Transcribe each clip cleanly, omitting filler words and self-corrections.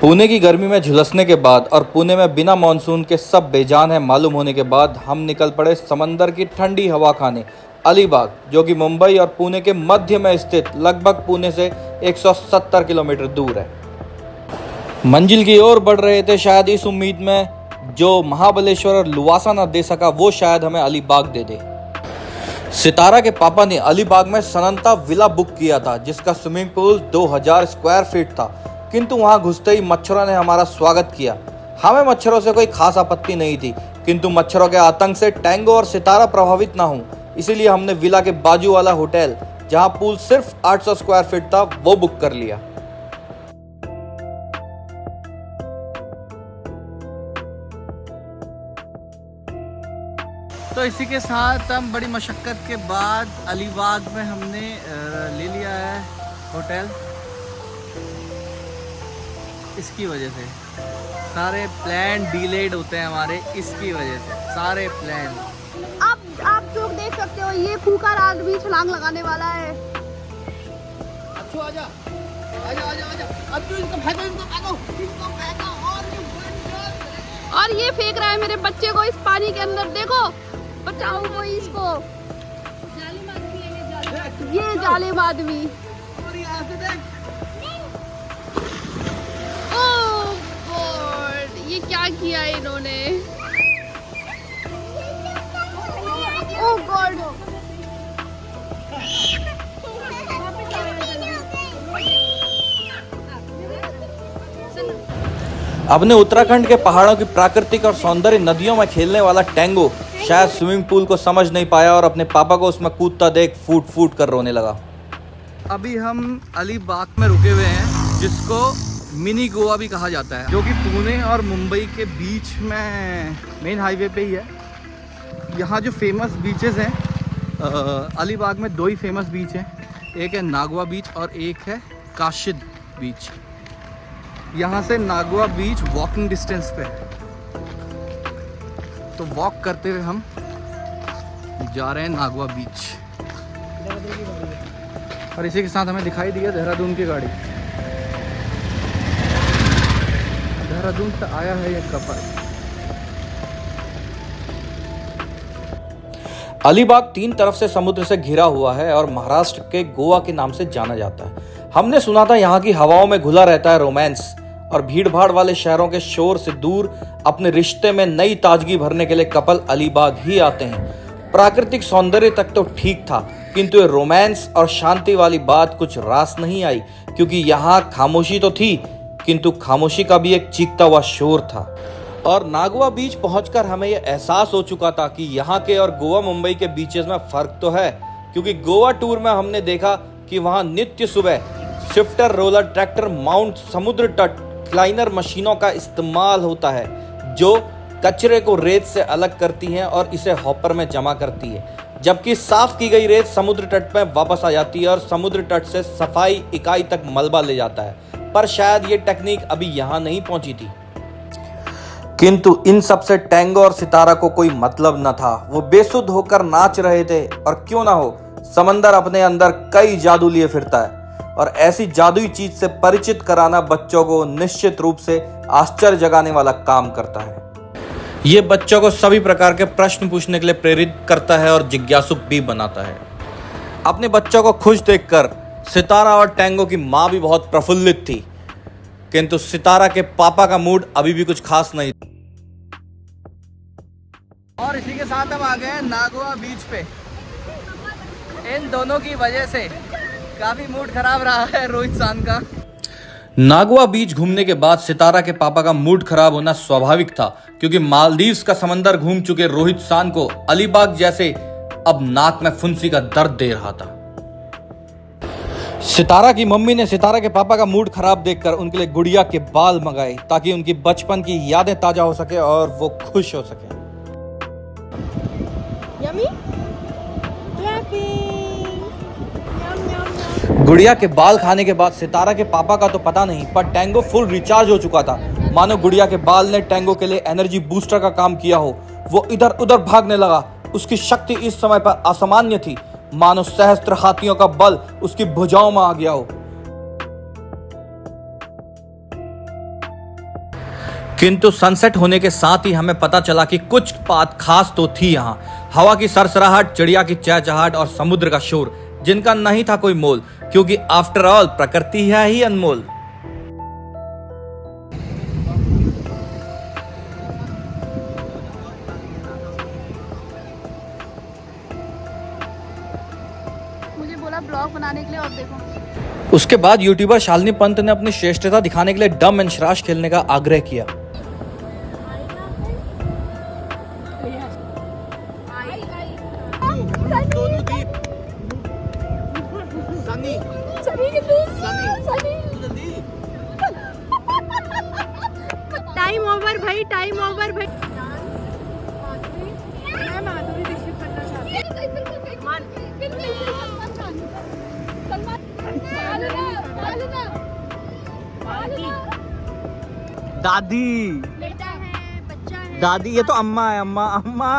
पुणे की गर्मी में झुलसने के बाद और पुणे में बिना मानसून के सब बेजान है मालूम होने के बाद हम निकल पड़े समंदर की ठंडी हवा खाने अलीबाग, जो कि मुंबई और पुणे के मध्य में स्थित लगभग पुणे से 170 किलोमीटर दूर है। मंजिल की ओर बढ़ रहे थे शायद इस उम्मीद में जो महाबलेश्वर और लुवासा न दे सका वो शायद हमें अलीबाग दे दे। सितारा के पापा ने अलीबाग में सनंता विला बुक किया था जिसका स्विमिंग पूल 2000 स्क्वायर फीट था, किंतु वहां घुसते ही मच्छरों ने हमारा स्वागत किया। हमें मच्छरों से कोई खास आपत्ति नहीं थी, किंतु मच्छरों के आतंक से टैंगो और सितारा प्रभावित ना हो, इसीलिए हमने विला के बाजू वाला होटल जहां पूल सिर्फ 800 स्क्वायर फीट था वो बुक कर लिया। तो इसी के साथ हम बड़ी मशक्क़त के बाद अलीबाग में हमने ले लिया है होटल। इसकी वजह से सारे प्लान डिलेड होते हैं हमारे, इसकी वजह से सारे प्लान। आप लोग देख सकते हो ये खूंखार आदमी छलांग लगाने वाला है। अच्छू आजा आजा आजा आजा, अब तू इसको फेंको और ये फेंक रहा है मेरे बच्चे को इस पानी के अंदर। देखो बचाओ कोई इसको, ये जालिम आदमी। ओह गॉड, ये क्या किया इन्होंने। ओह गॉड, अपने उत्तराखंड के पहाड़ों की प्राकृतिक और सौंदर्य नदियों में खेलने वाला टैंगो शायद स्विमिंग पूल को समझ नहीं पाया और अपने पापा को उसमें कूदता देख फूट फूट कर रोने लगा। अभी हम अलीबाग में रुके हुए हैं जिसको मिनी गोवा भी कहा जाता है, जो कि पुणे और मुंबई के बीच में मेन हाईवे पे ही है। यहाँ जो फेमस बीचेस हैं अलीबाग में, दो ही फेमस बीच हैं, एक है नागवा बीच और एक है काशिद बीच। यहाँ से नागवा बीच वॉकिंग डिस्टेंस पे है, तो वॉक करते हुए हम जा रहे हैं नागवा बीच। और इसी के साथ हमें दिखाई दी है देहरादून की गाड़ी। देहरादून से आया है ये कपल। अलीबाग 3 तरफ से समुद्र से घिरा हुआ है और महाराष्ट्र के गोवा के नाम से जाना जाता है। हमने सुना था यहाँ की हवाओं में घुला रहता है रोमांस और भीड़ भाड़ वाले शहरों के शोर से दूर अपने रिश्ते में नई ताजगी भरने के लिए कपल अलीबाग ही आते हैं। प्राकृतिक सौंदर्य तक तो ठीक था, किंतु ये रोमांस और शांति वाली बात कुछ रास नहीं आई, क्योंकि यहाँ खामोशी तो थी किंतु खामोशी का भी एक चीखता हुआ शोर था। और नागवा बीच पहुंचकर हमें यह एहसास हो चुका था कि यहाँ के और गोवा मुंबई के बीचेस में फर्क तो है, क्योंकि गोवा टूर में हमने देखा कि वहाँ नित्य सुबह शिफ्टर, रोलर, ट्रैक्टर माउंट, समुद्र तट क्लाइनर मशीनों का इस्तेमाल होता है जो कचरे को रेत से अलग करती हैं और इसे हॉपर में जमा करती है, जबकि साफ की गई रेत समुद्र तट में वापस आ जाती है और समुद्र तट से सफाई इकाई तक मलबा ले जाता है। पर शायद ये टेक्निक अभी यहाँ नहीं पहुंची थी, किंतु इन सब से टैंगो और सितारा को कोई मतलब न था। वो बेसुध होकर नाच रहे थे और क्यों ना हो, समंदर अपने अंदर कई जादू लिए फिरता है और ऐसी जादुई चीज से परिचित कराना बच्चों को निश्चित रूप से आश्चर्य जगाने वाला काम करता है। ये बच्चों को सभी प्रकार के प्रश्न पूछने के लिए प्रेरित करता है और जिज्ञासुक भी बनाता है। अपने बच्चों को खुश देखकर सितारा और टैंगो की माँ भी बहुत प्रफुल्लित थी, किंतु सितारा के पापा का मूड अभी भी कुछ खास नहीं। और इसी के साथ हम आ गए हैं नागवा बीच पे। इन दोनों की वजह से काफी मूड खराब रहा है रोहित सान का। नागवा बीच घूमने के बाद सितारा के पापा का मूड खराब होना स्वाभाविक था, क्योंकि मालदीव्स का समंदर घूम चुके रोहित सान को अलीबाग जैसे अब नाक में फुंसी का दर्द दे रहा था। सितारा की मम्मी ने सितारा के पापा का मूड खराब देखकर उनके लिए गुड़िया के बाल मंगाए ताकि उनकी बचपन की यादें ताजा हो सके और वो खुश हो सके। गुड़िया के बाल खाने के बाद सितारा के पापा का तो पता नहीं, पर टैंगो फुल रिचार्ज हो चुका था। मानो गुड़िया के बाल ने टैंगो के लिए एनर्जी बूस्टर का काम किया हो। वो इधर उधर भागने लगा। उसकी शक्ति इस समय पर असामान्य थी, मानो सहस्त्र हाथियों का बल उसकी भुजाओं में आ गया हो। किंतु सनसेट होने के साथ ही हमें पता चला कि कुछ बात खास तो थी यहाँ। हवा की सरसराहट, चिड़िया की चहचहाट और समुद्र का शोर, जिनका नहीं था कोई मोल, क्योंकि आफ्टर ऑल प्रकृति है ही अनमोल। मुझे बोला ब्लॉग बनाने के लिए, और देखो उसके बाद यूट्यूबर शालिनी पंत ने अपनी श्रेष्ठता दिखाने के लिए डम एंड शराश खेलने का आग्रह किया। टाइम ओवर भाई, टाइम ओवर भाई। मैं माधुरी दीक्षित करना चाहती दादी, बेटा है, बच्चा है। दादी ये तो अम्मा है। अम्मा अम्मा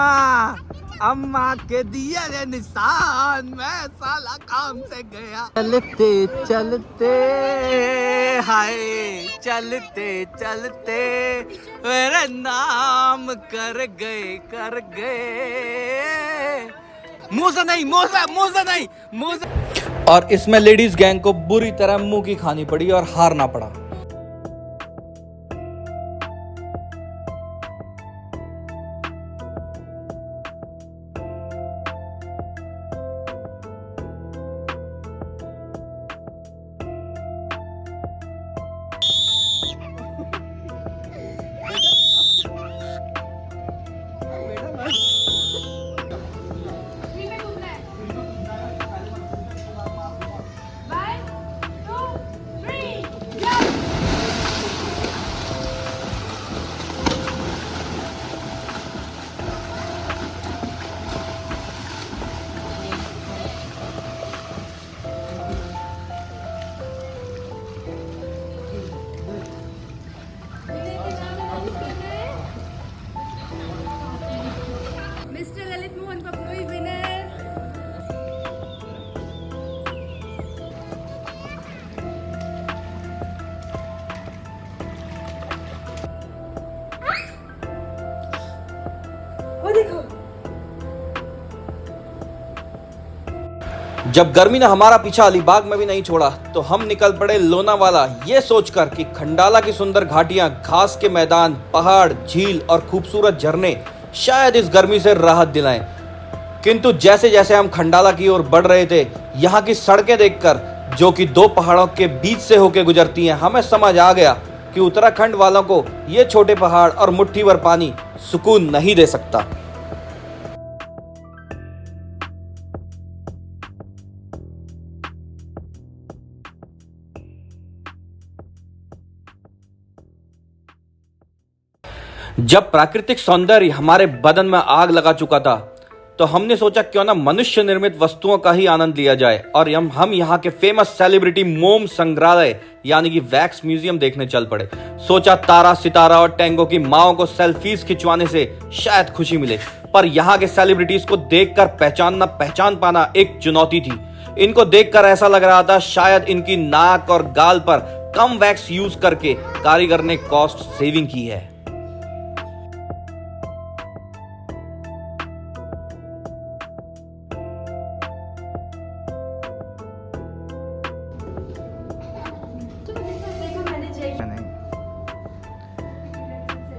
अम्मा के दिए रे निशान, मैं साला काम से गया। चलते चलते हाय, चलते चलते मेरा नाम कर गए। मुंह से नहीं, मुंह से। और इसमें लेडीज गैंग को बुरी तरह मुंह की खानी पड़ी और हारना पड़ा। Mister Lalit Mohan Pappu winner. जब गर्मी ने हमारा पीछा अलीबाग में भी नहीं छोड़ा तो हम निकल पड़े लोनावाला, ये सोचकर कि खंडाला की सुंदर घाटियां, घास के मैदान, पहाड़, झील और खूबसूरत झरने शायद इस गर्मी से राहत दिलाएं। किंतु जैसे जैसे हम खंडाला की ओर बढ़ रहे थे, यहाँ की सड़कें देखकर, जो कि दो पहाड़ों के बीच से होकर गुजरती हैं, हमें समझ आ गया कि उत्तराखंड वालों को ये छोटे पहाड़ और मुट्ठी भर पानी सुकून नहीं दे सकता। जब प्राकृतिक सौंदर्य हमारे बदन में आग लगा चुका था, तो हमने सोचा क्यों ना मनुष्य निर्मित वस्तुओं का ही आनंद लिया जाए, और हम यहाँ के फेमस सेलिब्रिटी मोम संग्रहालय यानी कि वैक्स म्यूजियम देखने चल पड़े। सोचा तारा, सितारा और टेंगो की माओ को सेल्फीज खिंचवाने से शायद खुशी मिले, पर यहाँ के सेलिब्रिटीज को देखकर पहचान पाना एक चुनौती थी। इनको देखकर ऐसा लग रहा था शायद इनकी नाक और गाल पर कम वैक्स यूज करके कारीगर ने कॉस्ट सेविंग की है।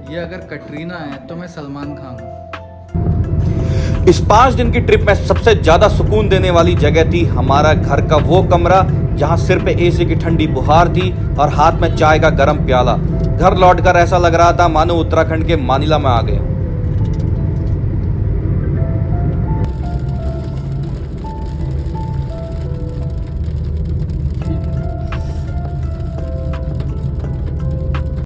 ये अगर कटरीना है तो मैं सलमान खान हूँ। इस 5 दिन की ट्रिप में सबसे ज्यादा सुकून देने वाली जगह थी हमारा घर का वो कमरा जहां सिर पे एसी की ठंडी बुहार थी और हाथ में चाय का गर्म प्याला। घर लौटकर ऐसा लग रहा था मानो उत्तराखंड के मानिला में आ गए।